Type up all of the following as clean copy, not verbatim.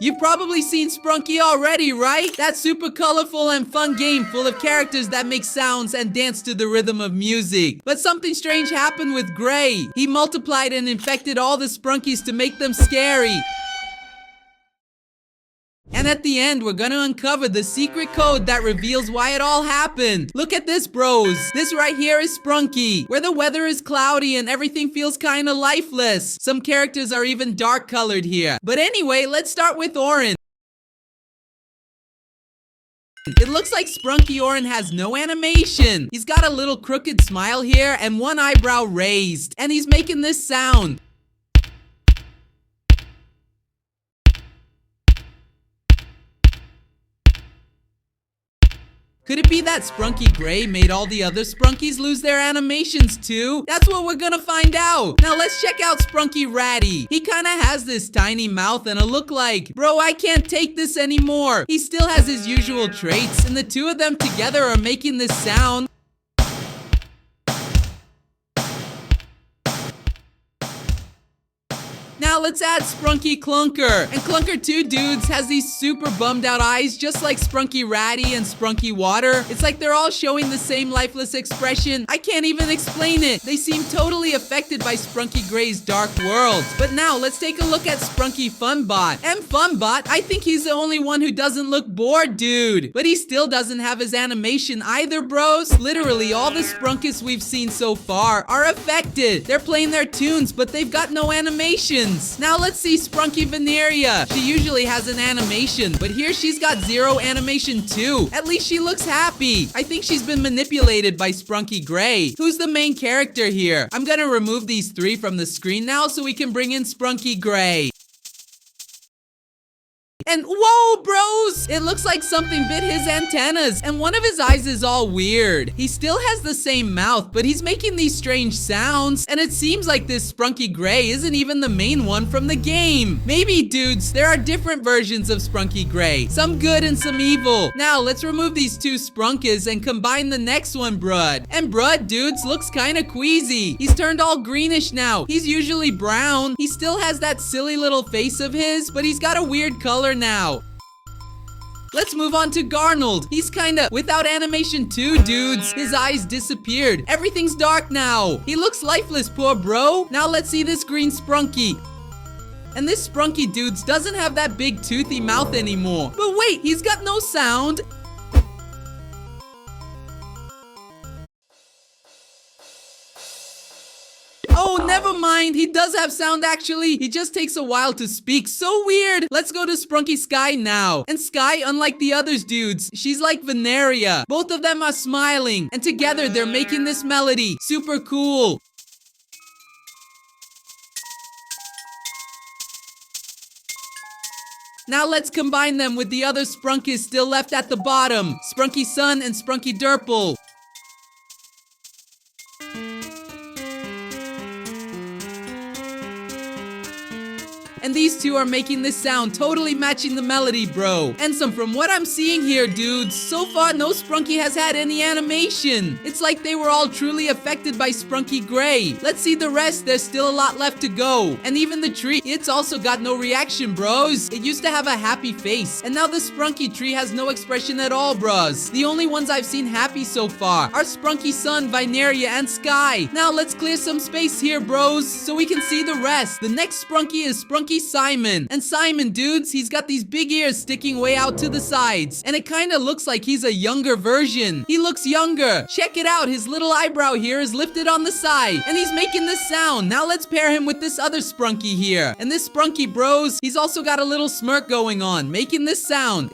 You've probably seen Sprunky already, right? That super colorful and fun game full of characters that make sounds and dance to the rhythm of music. But something strange happened with Gray. He multiplied and infected all the Sprunkies to make them scary. And at the end, we're gonna uncover the secret code that reveals why it all happened. Look at this, bros. This right here is Sprunky, where the weather is cloudy and everything feels kinda lifeless. Some characters are even dark colored here. But anyway, let's start with Orin. It looks like Sprunky Orin has no animation. He's got a little crooked smile here and one eyebrow raised. And he's making this sound. Could it be that Sprunky Gray made all the other Sprunkies lose their animations too? That's what we're gonna find out. Now let's check out Sprunky Ratty. He kinda has this tiny mouth and a look like, bro, I can't take this anymore. He still has his usual traits, and the two of them together are making this sound. Now let's add Sprunky Clunker. And Clunker 2 dudes has these super bummed out eyes just like Sprunky Ratty and Sprunky Water. It's like they're all showing the same lifeless expression. I can't even explain it. They seem totally affected by Sprunky Gray's dark world. But now let's take a look at Sprunky Funbot. And Funbot, I think he's the only one who doesn't look bored, dude. But he still doesn't have his animation either, bros. Literally all the Sprunkies we've seen so far are affected. They're playing their tunes, but they've got no animation. Now let's see Sprunky Veneria. She usually has an animation, but here she's got zero animation too. At least she looks happy. I think she's been manipulated by Sprunky Gray. Who's the main character here? I'm gonna remove these three from the screen now so we can bring in Sprunky Gray. And whoa, bros! It looks like something bit his antennas, and one of his eyes is all weird. He still has the same mouth, but he's making these strange sounds, and it seems like this Sprunky Gray isn't even the main one from the game. Maybe, dudes, there are different versions of Sprunky Gray, some good and some evil. Now, let's remove these two Sprunkies and combine the next one, Brud. And Brud, dudes, looks kinda queasy. He's turned all greenish now. He's usually brown. He still has that silly little face of his, but he's got a weird color now. Let's move on to Garnold. He's kinda without animation too, dudes. His eyes disappeared. Everything's dark now. He looks lifeless, poor bro. Now let's see this green Sprunky. And this Sprunky, dudes, doesn't have that big toothy mouth anymore. But wait, he's got no sound. Oh, never mind. He does have sound actually. He just takes a while to speak. So weird. Let's go to Sprunky Sky now. And Sky, unlike the others dudes, she's like Veneria. Both of them are smiling. And together they're making this melody. Super cool. Now let's combine them with the other Sprunkies still left at the bottom. Sprunky Sun and Sprunky Durple. And these two are making this sound, totally matching the melody, bro. And from what I'm seeing here, dudes, so far no Sprunky has had any animation. It's like they were all truly affected by Sprunky Gray. Let's see the rest, there's still a lot left to go. And even the tree, it's also got no reaction, bros. It used to have a happy face, and now the Sprunky tree has no expression at all, bros. The only ones I've seen happy so far are Sprunky Sun, Vineria, and Sky. Now let's clear some space here, bros, so we can see the rest. The next Sprunky is Sprunky Simon. And Simon, dudes, he's got these big ears sticking way out to the sides. And it kind of looks like he's a younger version. He looks younger. Check it out. His little eyebrow here is lifted on the side. And he's making this sound. Now let's pair him with this other Sprunky here. And this Sprunky, bros, he's also got a little smirk going on, making this sound.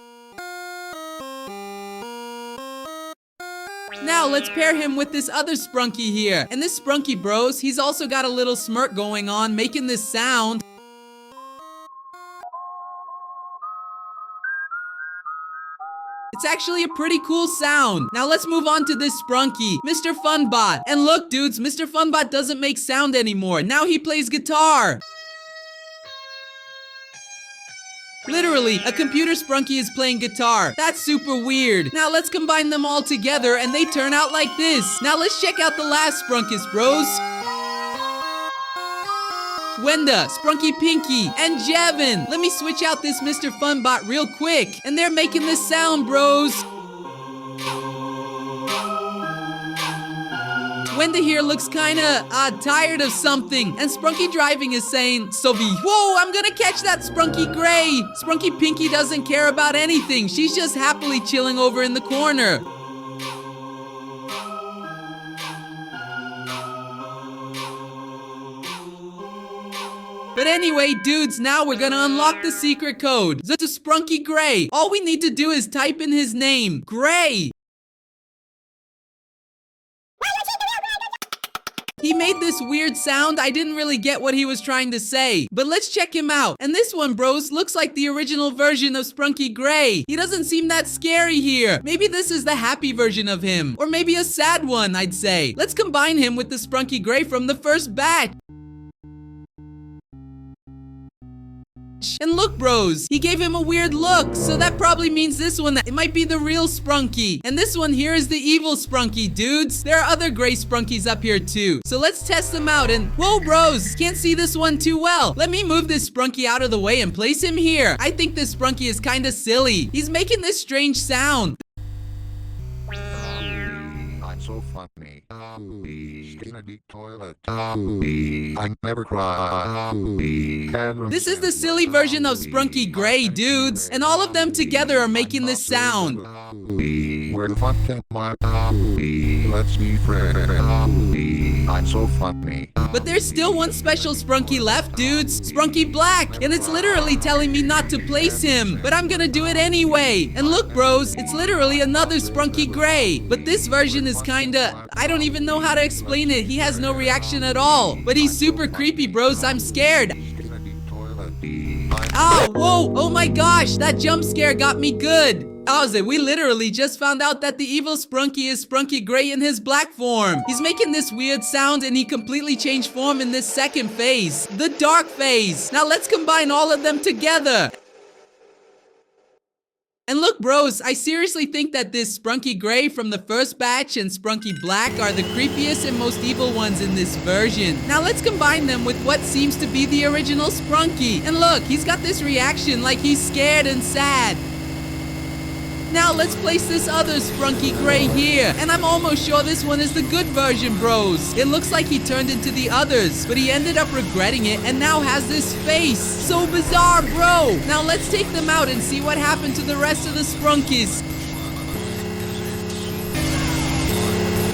Now let's pair him with this other Sprunky here. And this Sprunky, bros, he's also got a little smirk going on, making this sound. It's actually a pretty cool sound. Now let's move on to this Sprunky, Mr. Funbot. And look, dudes, Mr. Funbot doesn't make sound anymore. Now he plays guitar. Literally, a computer Sprunky is playing guitar. That's super weird. Now let's combine them all together and they turn out like this. Now let's check out the last Sprunkis, bros. Wenda, Sprunky Pinky, and Jevin. Let me switch out this Mr. Funbot real quick. And they're making this sound, bros. Wenda here looks kinda tired of something, and Sprunky Driving is saying, Sophie, whoa, I'm gonna catch that Sprunky Gray. Sprunky Pinky doesn't care about anything. She's just happily chilling over in the corner. But anyway, dudes, now we're gonna unlock the secret code. The Sprunky Gray. All we need to do is type in his name, Gray. He made this weird sound. I didn't really get what he was trying to say. But let's check him out. And this one, bros, looks like the original version of Sprunky Gray. He doesn't seem that scary here. Maybe this is the happy version of him. Or maybe a sad one, I'd say. Let's combine him with the Sprunky Gray from the first batch. And look, bros, he gave him a weird look, so that probably means this one, it might be the real Sprunky. And this one here is the evil Sprunky, dudes. There are other gray Sprunkies up here too. So let's test them out and, whoa, bros, can't see this one too well. Let me move this Sprunky out of the way and place him here. I think this Sprunky is kinda silly. He's making this strange sound. So funny. In a deep toilet. I never cry. This is the silly version of Sprunky Gray, dudes. And all of them together are making this sound. Where the fuck am I? Let's be friends. I'm so funny. But there's still one special Sprunky left, dudes. Sprunky Black. And it's literally telling me not to place him. But I'm gonna do it anyway. And look, bros, it's literally another Sprunky Gray. But this version is kinda, I don't even know how to explain it. He has no reaction at all. But he's super creepy, bros. I'm scared. Ah, whoa, oh my gosh, that jump scare got me good. Ozzy, we literally just found out that the evil Sprunky is Sprunky Gray in his black form. He's making this weird sound and he completely changed form in this second phase, the dark phase. Now let's combine all of them together. And look, bros, I seriously think that this Sprunky Gray from the first batch and Sprunky Black are the creepiest and most evil ones in this version. Now let's combine them with what seems to be the original Sprunky. And look, he's got this reaction like he's scared and sad. Now let's place this other Sprunky Gray here. And I'm almost sure this one is the good version, bros. It looks like he turned into the others, but he ended up regretting it and now has this face. So bizarre, bro. Now let's take them out and see what happened to the rest of the Sprunkies.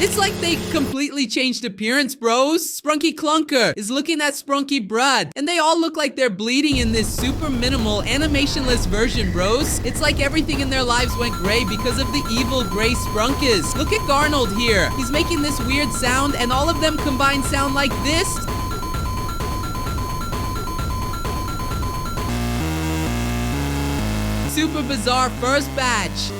It's like they completely changed appearance, bros. Sprunky Clunker is looking at Sprunky Brud, and they all look like they're bleeding in this super minimal, animationless version, bros. It's like everything in their lives went gray because of the evil gray Sprunkis. Look at Garnold here. He's making this weird sound, and all of them combined sound like this. Super bizarre first batch.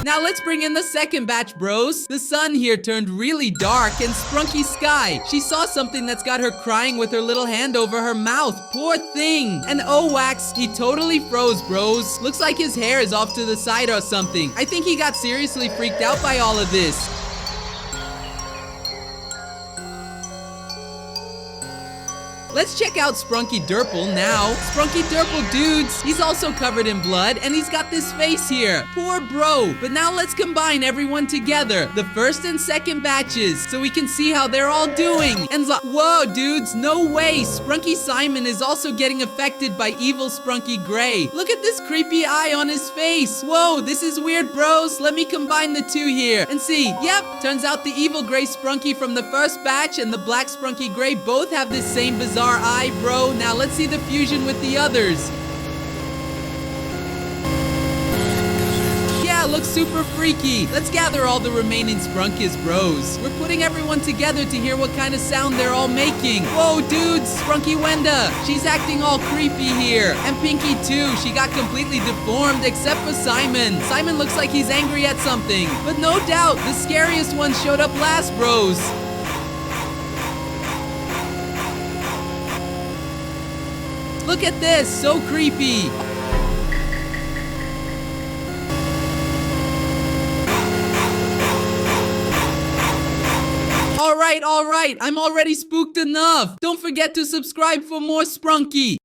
Now let's bring in the second batch, bros. The sun here turned really dark and Sprunky Sky. She saw something that's got her crying with her little hand over her mouth. Poor thing. And Owax, he totally froze, bros. Looks like his hair is off to the side or something. I think he got seriously freaked out by all of this. Let's check out Sprunky Durple now. Sprunky Durple, dudes, he's also covered in blood, and he's got this face here. Poor bro. But now let's combine everyone together, the first and second batches, so we can see how they're all doing. And whoa, dudes, no way. Sprunky Simon is also getting affected by evil Sprunky Gray. Look at this creepy eye on his face. Whoa, this is weird, bros. Let me combine the two here and see. Yep, turns out the evil gray Sprunky from the first batch and the black Sprunky Gray both have this same bizarre eye, bro. Now let's see the fusion with the others. Yeah, looks super freaky. Let's gather all the remaining Sprunkis, bros. We're putting everyone together to hear what kind of sound they're all making. Whoa, dudes, Sprunky Wenda. She's acting all creepy here. And Pinky too. She got completely deformed except for Simon. Simon looks like he's angry at something. But no doubt, the scariest one showed up last, bros. Look at this, so creepy. Alright, I'm already spooked enough. Don't forget to subscribe for more Sprunky.